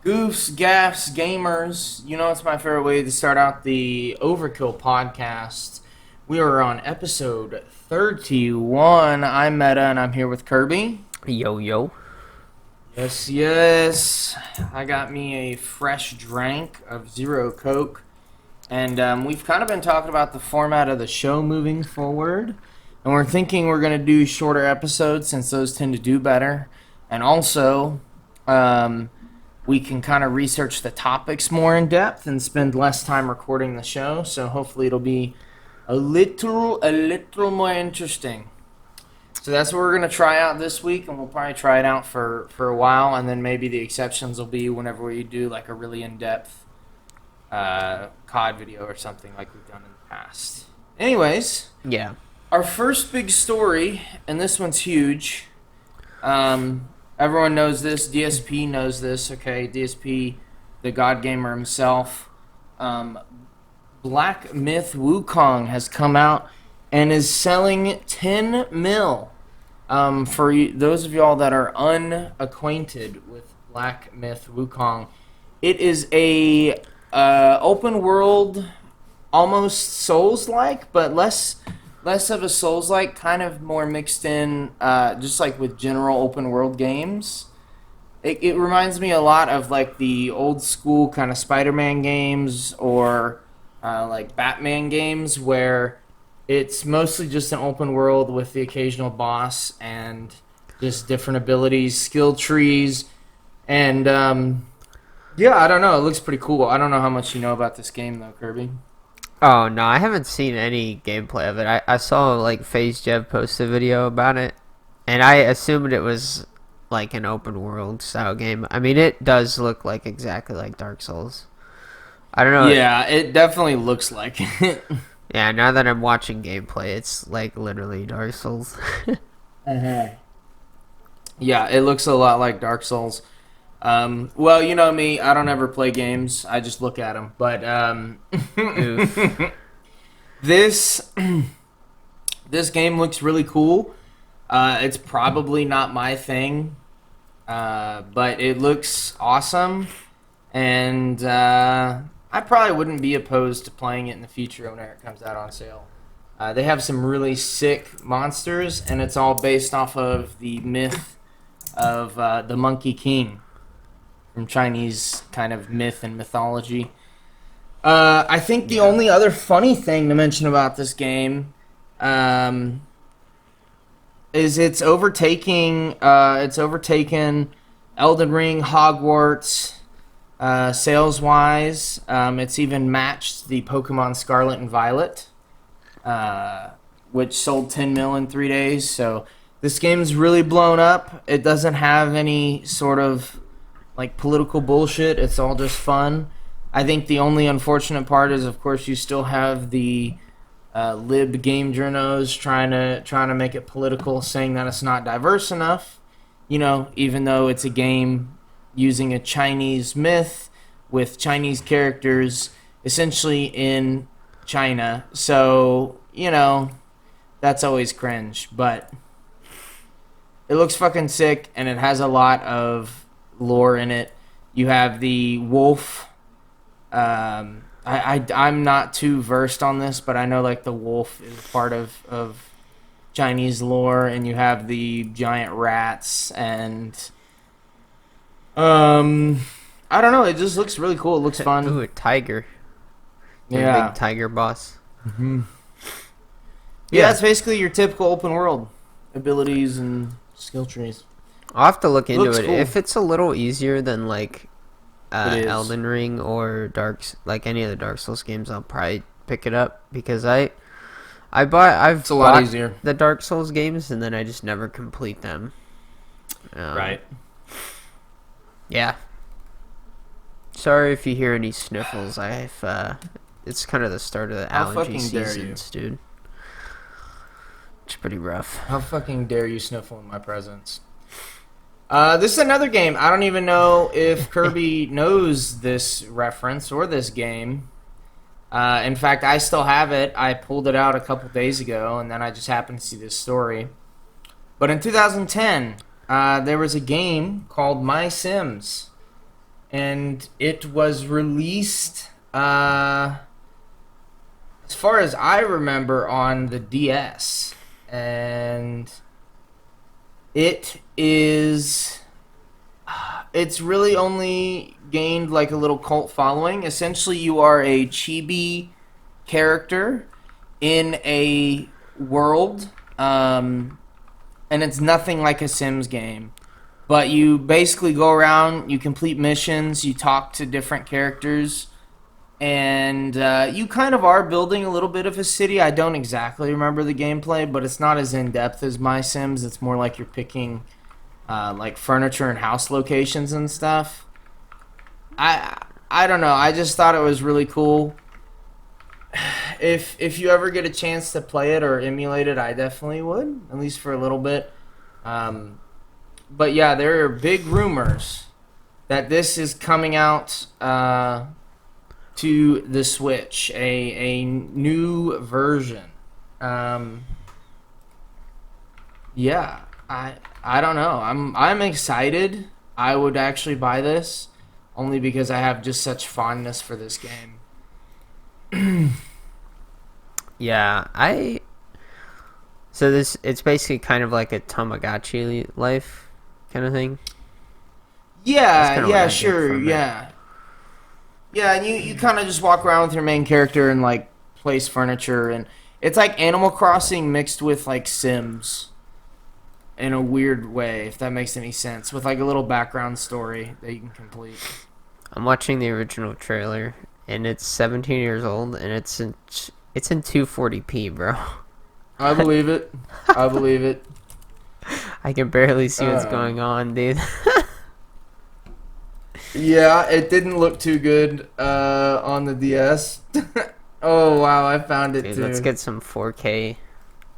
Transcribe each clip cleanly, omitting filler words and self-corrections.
Goofs, gaffs, gamers, you know it's my favorite way to start out the Overkill Podcast. We are on episode 31. I'm Meta and I'm here with Kirby. Yo, yo. Yes. I got me a fresh drink of Zero Coke. And we've kind of been talking about the format of the show moving forward. And we're thinking we're going to do shorter episodes since those tend to do better. And also, we can kind of research the topics more in depth and spend less time recording the show. So hopefully it'll be a little more interesting. So that's what we're going to try out this week, and we'll probably try it out for a while, and then maybe the exceptions will be whenever we do like a really in-depth COD video or something like we've done in the past. Anyways, Yeah. our first big story, and this one's huge. Everyone knows this. DSP knows this. Okay, DSP, the God Gamer himself. Black Myth Wukong has come out and is selling 10 mil. Those of y'all that are unacquainted with Black Myth Wukong, it is a open world, almost Souls-like, but less of a Souls-like, kind of more mixed in, just like with general open world games. It reminds me a lot of like the old school kind of Spider-Man games or like Batman games where it's mostly just an open world with the occasional boss and just different abilities, skill trees, and yeah, I don't know. It looks pretty cool. I don't know how much you know about this game though, Kirby. Oh, no, I haven't seen any gameplay of it. I saw, like, FaZe Jev post a video about it, and I assumed it was, like, an open world style game. I mean, it does look like exactly like Dark Souls. I don't know. Yeah, it definitely looks like it. Yeah, now that I'm watching gameplay, it's, like, literally Dark Souls. Yeah, it looks a lot like Dark Souls. Well, you know me, I don't ever play games. I just look at them. But Oof. this this game looks really cool. It's probably not my thing, but it looks awesome, and I probably wouldn't be opposed to playing it in the future whenever it comes out on sale. They have some really sick monsters, and it's all based off of the myth of the Monkey King from Chinese kind of myth and mythology. I think the only other funny thing to mention about this game is it's overtaken Elden Ring, Hogwarts, sales wise. It's even matched the Pokemon Scarlet and Violet, which sold 10 mil in 3 days. So this game's really blown up. It doesn't have any sort of like political bullshit. It's all just fun. I think the only unfortunate part is, of course, you still have the lib game journos trying to make it political, saying that it's not diverse enough. You know, even though it's a game using a Chinese myth with Chinese characters, essentially in China. So you know, that's always cringe. But it looks fucking sick, and it has a lot of lore in it. You have the wolf. I'm not too versed on this, but I know like the wolf is part of Chinese lore, and you have the giant rats, and I don't know. It just looks really cool. It looks fun. Ooh, a tiger. Yeah, Big tiger boss. yeah. It's basically your typical open world abilities and skill trees. I'll have to look into Looks it. cool. If it's a little easier than, like, It is. Elden Ring or like any of the Dark Souls games, I'll probably pick it up because I've It's a lot bought easier. the Dark Souls games and then I just never complete them. Right. Yeah. Sorry if you hear any sniffles. It's kind of the start of the How allergy fucking dare seasons, dude. It's pretty rough. How fucking dare you sniffle in my presence? This is another game. I don't even know if Kirby knows this reference or this game. In fact, I still have it. I pulled it out a couple days ago, and then I just happened to see this story. But in 2010, there was a game called My Sims. and it was released, as far as I remember, on the DS, and it is. It's really only gained like a little cult following. Essentially, you are a chibi character in a world, and it's nothing like a Sims game. But you basically go around, you complete missions, you talk to different characters, and you kind of are building a little bit of a city. I don't exactly remember the gameplay, but it's not as in depth as My Sims. It's more like you're picking like furniture and house locations and stuff. I don't know. I just thought it was really cool. If you ever get a chance to play it or emulate it, I definitely would, at least for a little bit. But yeah, there are big rumors that this is coming out to the Switch, a new version. Yeah, I don't know. I'm excited. I would actually buy this only because I have just such fondness for this game. Yeah, so it's basically kind of like a Tamagotchi life kind of thing. Yeah, what I yeah, get sure, from it. yeah. Yeah, and you kind of just walk around with your main character and like place furniture, and it's like Animal Crossing mixed with like Sims in a weird way, if that makes any sense, with like a little background story that you can complete. I'm watching the original trailer, and it's 17 years old, and it's in 240p, bro. I believe it. I believe it. I can barely see what's going on, dude. Yeah, it didn't look too good on the DS. Oh wow, I found it Dude, too. let's get some 4K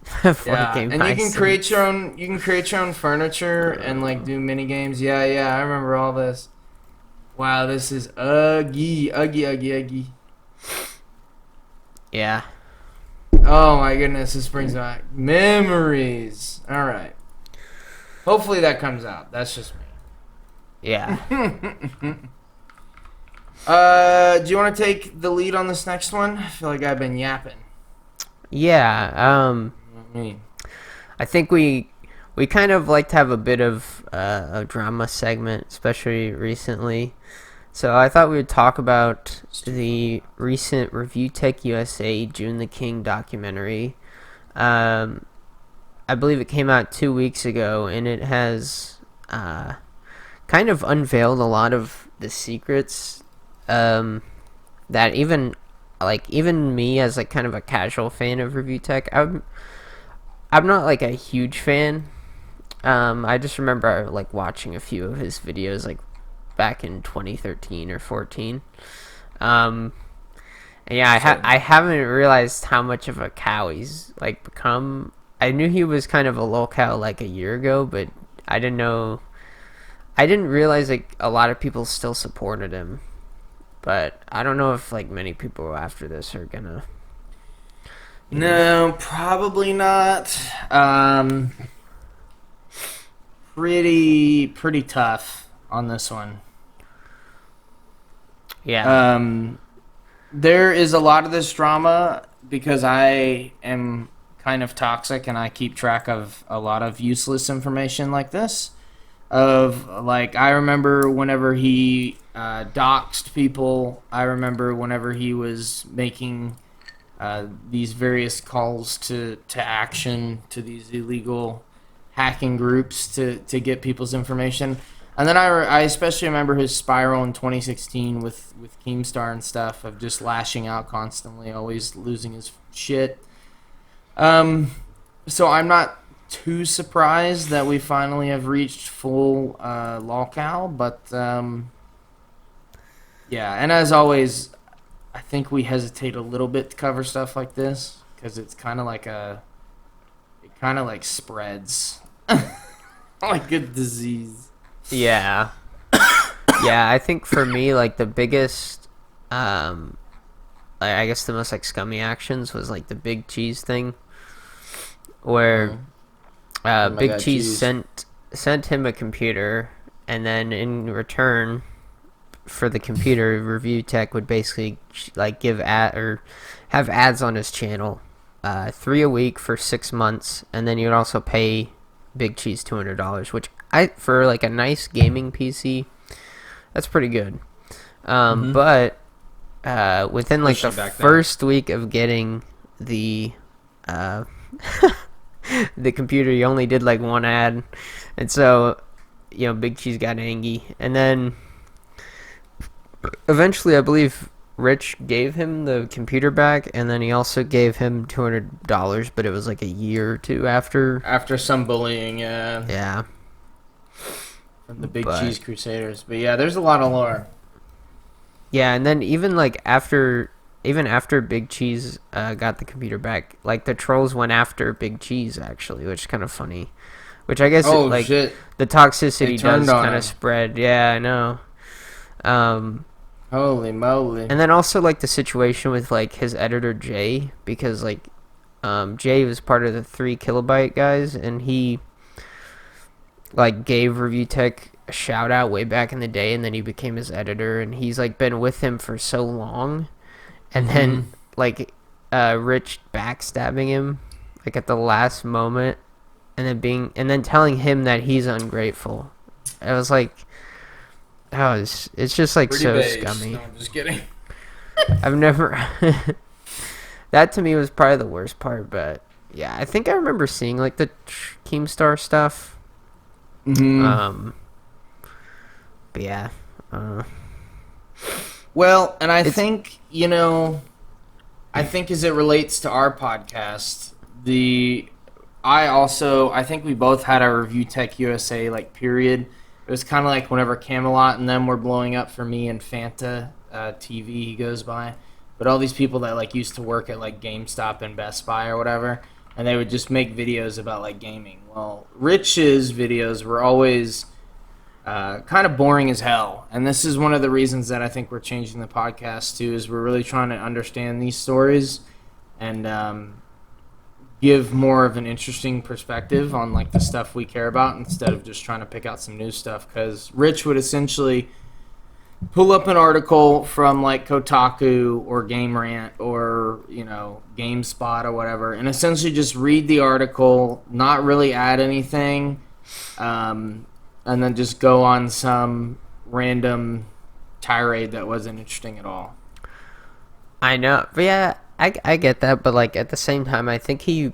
4K Yeah, and My you can create Sims. your own. You can create your own furniture and like do mini games. Yeah, yeah, I remember all this. Wow, this is uggy. Yeah. Oh my goodness, this brings back memories. All right, hopefully that comes out. That's just me. Yeah. Do you want to take the lead on this next one? I feel like I've been yapping. Yeah. Me. I think we kind of like to have a bit of a drama segment, especially recently. So I thought we would talk about the recent Review Tech USA June the King documentary. I believe it came out 2 weeks ago, and it has kind of unveiled a lot of the secrets that even me as like kind of a casual fan of Review Tech, I'm not like a huge fan. I just remember like watching a few of his videos like back in 2013 or 14. And yeah, I haven't realized how much of a cow he's like become. I knew he was kind of a lolcow like a year ago, but I didn't realize like a lot of people still supported him. But I don't know if like many people after this are gonna. No, probably not. Pretty tough on this one. Yeah. There is a lot of this drama because I am kind of toxic and I keep track of a lot of useless information like this. Of like, I remember whenever he doxed people. I remember whenever he was making these various calls to action to these illegal hacking groups to get people's information. And then I especially remember his spiral in 2016 with Keemstar and stuff of just lashing out constantly, always losing his shit. So I'm not too surprised that we finally have reached full lolcow, but yeah. And as always, I think we hesitate a little bit to cover stuff like this because it's kind of like it kind of like spreads like a disease. Yeah. Yeah, I think for me, like, the biggest, I guess the most, like, scummy actions was, like, the Big Cheese thing, where Big Cheese sent him a computer, and then in return, for the computer review tech would basically like give have ads on his channel, 3 a week for 6 months, and then you'd also pay Big Cheese $200, which for like a nice gaming PC, that's pretty good. But within like the first week of getting the the computer, you only did like one ad, and so Big Cheese got angry, and then eventually I believe Rich gave him the computer back, and then he also gave him $200, but it was like a year or two after some bullying. Yeah. From the Big Cheese Crusaders, but yeah, there's a lot of lore. Yeah, and then even after Big Cheese got the computer back, like the trolls went after Big Cheese actually, which is kind of funny. Which I guess shit. The toxicity does kind of spread. Yeah, I know. Holy moly! And then also like the situation with like his editor Jay, because like Jay was part of the 3 Kilobyte guys, and he like gave Review Tech a shout out way back in the day, and then he became his editor, and he's like been with him for so long, and then like Rich backstabbing him like at the last moment, and then telling him that he's ungrateful. I was like, it's just like pretty so beige. Scummy. No, I'm just kidding. I've never that to me was probably the worst part, but yeah, I think I remember seeing like the Keemstar stuff. But yeah. Well, and I think as it relates to our podcast, I think we both had our Review Tech USA like period. It was kind of like whenever Camelot and them were blowing up for me and Fanta TV, he goes by. But all these people that like used to work at like GameStop and Best Buy or whatever, and they would just make videos about like gaming. Well, Rich's videos were always kind of boring as hell. And this is one of the reasons that I think we're changing the podcast too, is we're really trying to understand these stories and give more of an interesting perspective on like the stuff we care about instead of just trying to pick out some new stuff. Because Rich would essentially pull up an article from like Kotaku or Game Rant or GameSpot or whatever, and essentially just read the article, not really add anything, and then just go on some random tirade that wasn't interesting at all. I know, but yeah, I get that, but like at the same time, I think he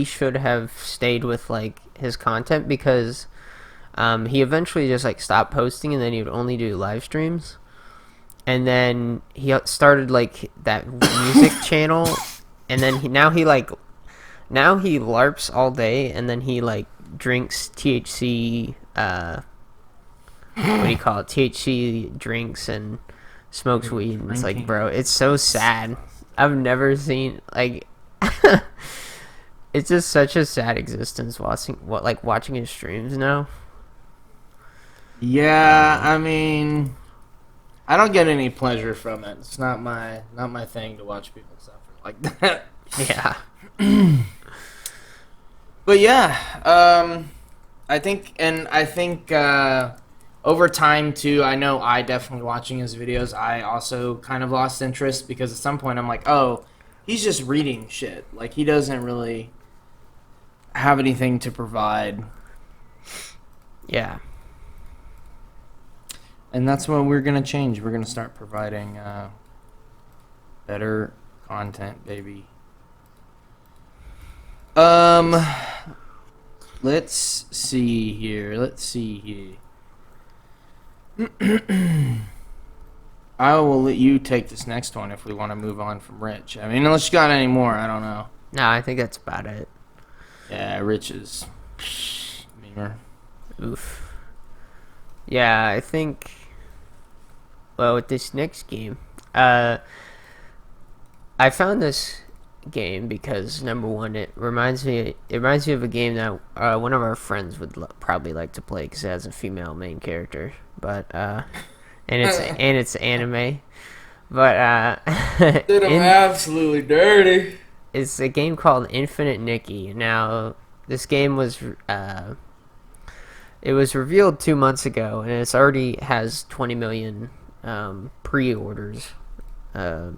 should have stayed with like his content, because he eventually just like stopped posting, and then he would only do live streams, and then he started like that music channel, and then now he LARPs all day, and then he like drinks THC what do you call it, THC drinks, and smokes weed, and it's like, bro, it's so sad. I've never seen like it's just such a sad existence watching his streams now. Yeah, I mean, I don't get any pleasure from it. It's not my thing to watch people suffer like that. Yeah. But yeah, I think over time too, I know I definitely watching his videos, I also kind of lost interest, because at some point I'm like, oh, he's just reading shit. Like, he doesn't really have anything to provide. Yeah. And that's what we're going to change. We're going to start providing better content, baby. Let's see here. I will let you take this next one if we want to move on from Rich. I mean, unless you got any more, I don't know. No, I think that's about it. Yeah, Rich is memer. Oof. Yeah, I think. Well, with this next game, I found this game because number one, it reminds me of a game that one of our friends would probably like to play, because it has a female main character, but and it's anime, but did him absolutely dirty. It's a game called Infinite Nikki. Now, this game was it was revealed 2 months ago, and it's already has 20 million pre-orders. I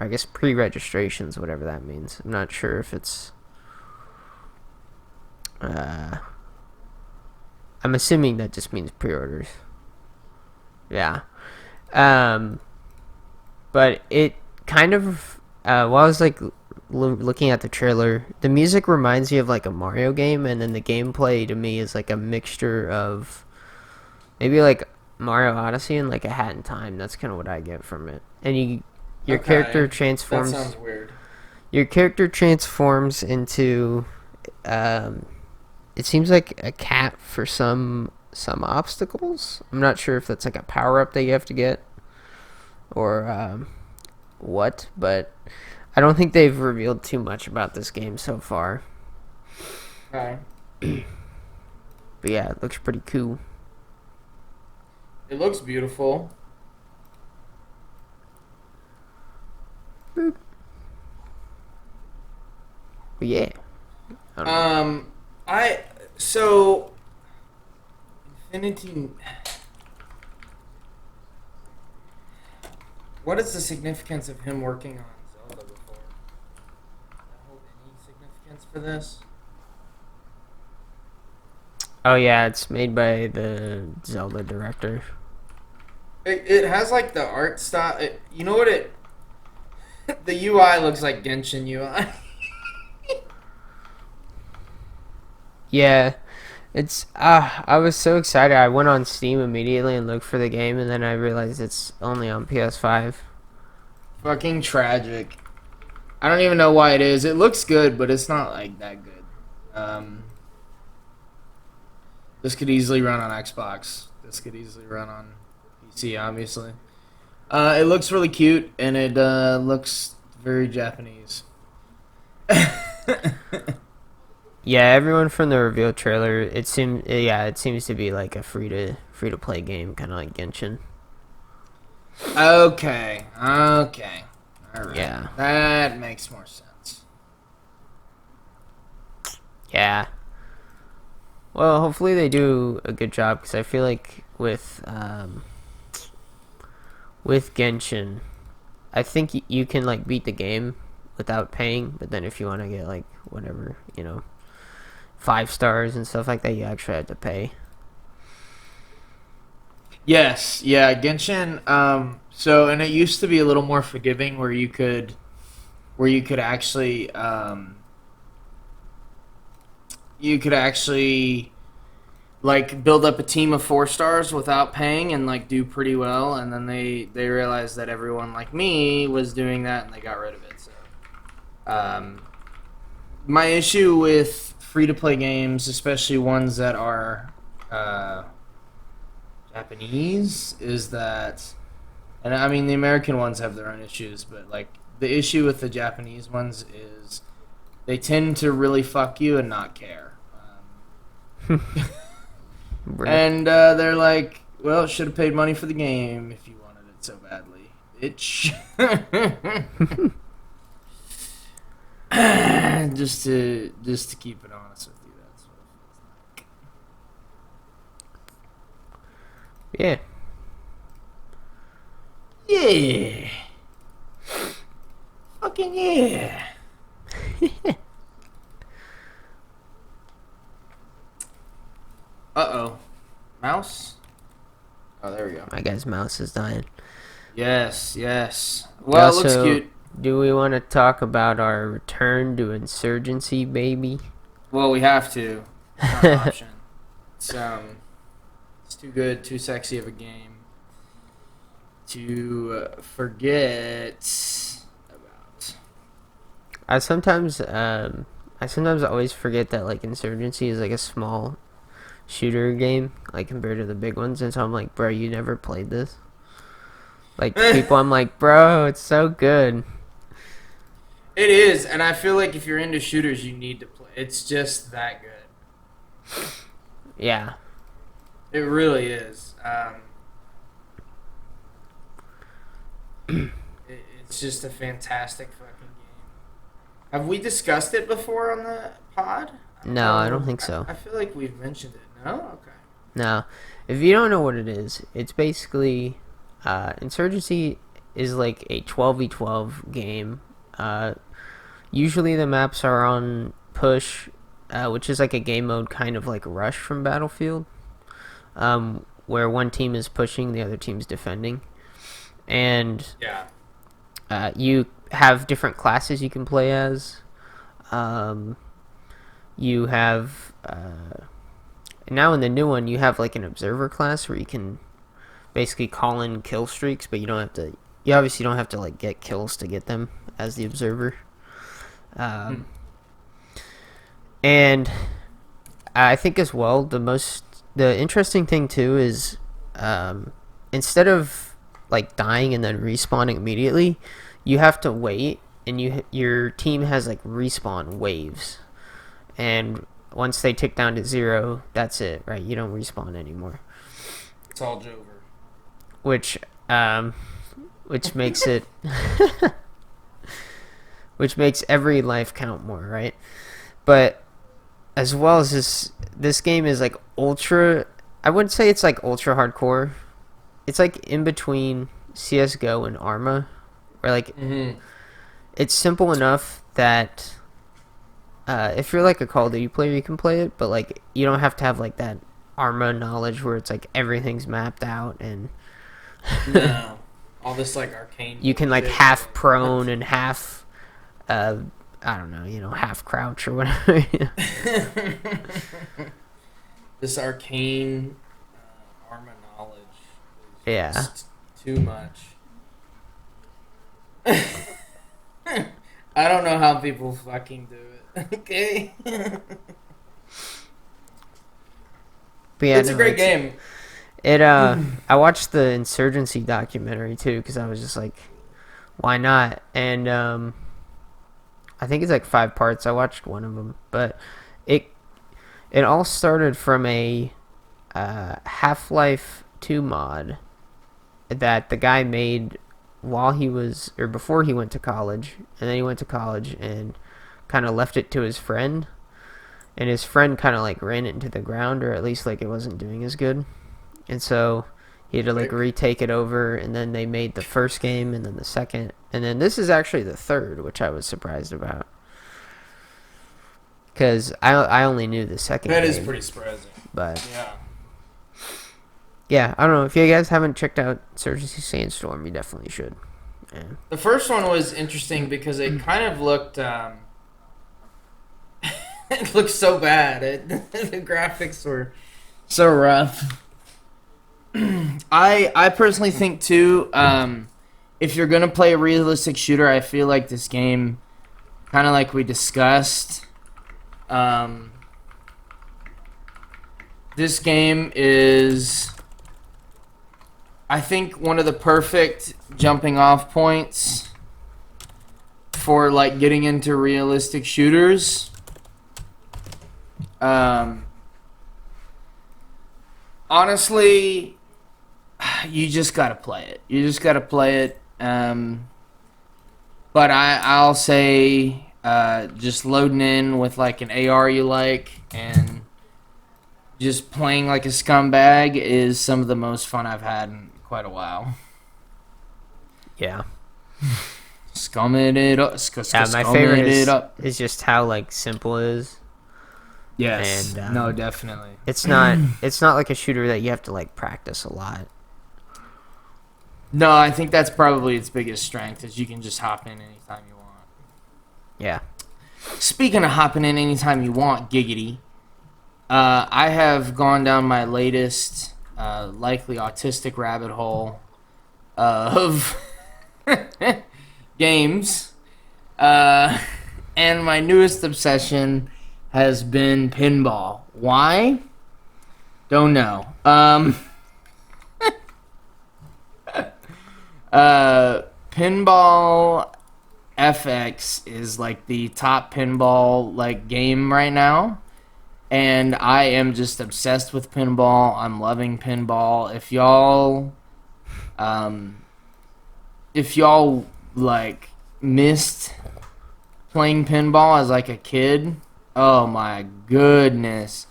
guess pre-registrations, whatever that means. I'm not sure if it's. I'm assuming that just means pre-orders. Yeah. But it kind of. While I was like looking at the trailer, the music reminds me of like a Mario game, and then the gameplay to me is like a mixture of maybe like Mario Odyssey and like a Hat in Time. That's kind of what I get from it. And your character transforms. That sounds weird. Your character transforms into, it seems like a cat for some obstacles. I'm not sure if that's like a power up that you have to get, or what, but I don't think they've revealed too much about this game so far. Okay. But yeah, it looks pretty cool. It looks beautiful. Boop. But yeah. So Infinity. What is the significance of him working on Zelda before? Does that hold any significance for this? Oh yeah, it's made by the Zelda director. It has like the art style. You know what it? The UI looks like Genshin UI. Yeah, it's I was so excited. I went on Steam immediately and looked for the game, and then I realized it's only on PS5. Fucking tragic. I don't even know why it is. It looks good, but it's not like that good. This could easily run on Xbox. This could easily run on PC, obviously. It looks really cute, and it looks very Japanese. Yeah, everyone from the reveal trailer, it seems to be like a free to play game, kind of like Genshin. Okay. All right. Yeah. That makes more sense. Yeah. Well, hopefully they do a good job, because I feel like with Genshin, I think you can like beat the game without paying, but then if you want to get like whatever, 5 stars and stuff like that, you actually have to pay. Yes, yeah, Genshin. So, and it used to be a little more forgiving, where you could actually, like build up a team of 4 stars without paying and like do pretty well, and then they realized that everyone like me was doing that, and they got rid of it. So, my issue with free to play games, especially ones that are Japanese, is that, and I mean the American ones have their own issues, but like the issue with the Japanese ones is they tend to really fuck you and not care. And they're like, well, should have paid money for the game if you wanted it so badly, bitch. just to keep it honest with you, that's what it feels like. Yeah. Fucking yeah. Uh-oh. Mouse? Oh, there we go. My guy's mouse is dying. Yes. Well, it looks cute. Do we want to talk about our return to Insurgency, baby? Well, we have to. It's not an option. It's too good, too sexy of a game to forget about. I sometimes always forget that like Insurgency is like a small shooter game, like compared to the big ones, and so I'm like, bro, you never played this? Like people, I'm like, bro, it's so good. It is, and I feel like if you're into shooters, you need to play. It's just that good. Yeah. It really is. It's just a fantastic fucking game. Have we discussed it before on the pod? No, I don't think so. I feel like we've mentioned it. No? Okay. Now, if you don't know what it is, it's basically Insurgency is like a 12v12 game. Usually the maps are on push, which is like a game mode kind of like Rush from Battlefield, where one team is pushing, the other team's defending. And you have different classes you can play as. You have now in the new one you have like an observer class where you can basically call in kill streaks, but you obviously don't have to like get kills to get them as the observer. And I think as well the interesting thing too is instead of like dying and then respawning immediately, you have to wait, and your team has like respawn waves, and once they tick down to 0, that's it, right? You don't respawn anymore. It's all over. Which makes it which makes every life count more, right? But as well as this game is like ultra, I wouldn't say it's like ultra hardcore. It's like in between CS:GO and Arma, where like it's simple enough that if you're like a Call of Duty player, you can play it, but like you don't have to have like that Arma knowledge where it's like everything's mapped out and no, all this like arcane. You can like half prone and half, I don't know, half crouch or whatever. This arcane Arma knowledge is just too much. I don't know how people fucking do it. Okay. But yeah, it's a great game. I watched the Insurgency documentary too because I was just like, why not? And I think it's like 5 parts. I watched one of them, but it all started from a Half-Life 2 mod that the guy made before he went to college, and then he went to college and kind of left it to his friend, and his friend kind of like ran it into the ground, or at least like it wasn't doing as good, and so he had to like retake it over, and then they made the first game and then the second, and then this is actually the third, which I was surprised about because I only knew the second That game, is pretty surprising, but yeah, I don't know if you guys haven't checked out Insurgency Sandstorm, you definitely should. Yeah. The first one was interesting because it kind of looked it looked so bad. The graphics were so rough. I personally think too, if you're gonna play a realistic shooter, I feel like this game, kind of like we discussed, this game is, I think, one of the perfect jumping off points for like getting into realistic shooters. Honestly, you just gotta play it. But I'll say just loading in with like an AR you like and just playing like a scumbag is some of the most fun I've had in quite a while. Yeah. Scumming it up. My favorite is just how like simple it is. Yes. And, no, definitely. It's not like a shooter that you have to like practice a lot. No, I think that's probably its biggest strength is you can just hop in anytime you want. Yeah. Speaking of hopping in anytime you want, giggity. I have gone down my latest likely autistic rabbit hole of games. And my newest obsession has been pinball. Why? Don't know. Pinball FX is like the top pinball like game right now. And I am just obsessed with pinball. I'm loving pinball. If y'all like missed playing pinball as like a kid, oh my goodness.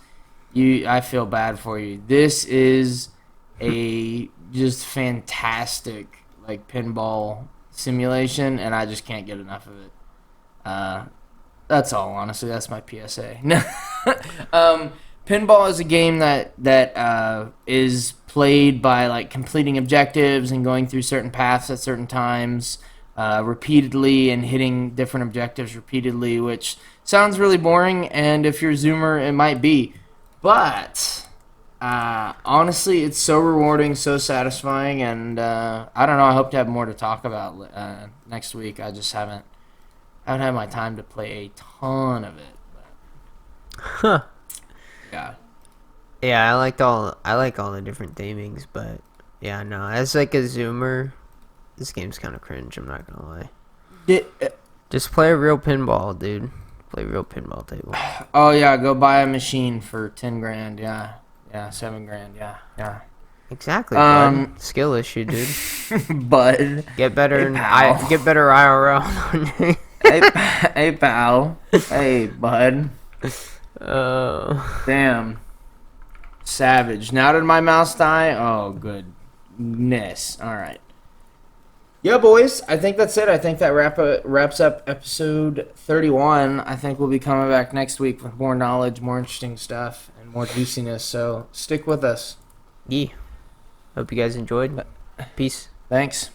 I feel bad for you. This is a just fantastic like pinball simulation, and I just can't get enough of it. That's all. Honestly, that's my PSA. Pinball is a game that is played by like completing objectives and going through certain paths at certain times repeatedly and hitting different objectives repeatedly, which sounds really boring. And if you're a Zoomer, it might be, but honestly, it's so rewarding, so satisfying, and I don't know. I hope to have more to talk about next week. I just haven't had my time to play a ton of it. Huh. Yeah. Yeah, I like all the different themings, but yeah, no, as like a Zoomer, this game's kind of cringe. I'm not gonna lie. Just play a real pinball, dude. Play a real pinball table. Oh yeah, go buy a machine for 10 grand. Yeah, 7 grand. Yeah. Exactly, bud. Skill issue, dude. Bud. Get better Hey, get better IRL. Hey pal. Hey bud. Damn. Savage. Now did my mouse die? Oh goodness. All right. Yeah, boys. I think that's it. I think that wraps up episode 31. I think we'll be coming back next week with more knowledge, more interesting stuff, and more juiciness. So stick with us. Yeah. Hope you guys enjoyed. Peace. Thanks.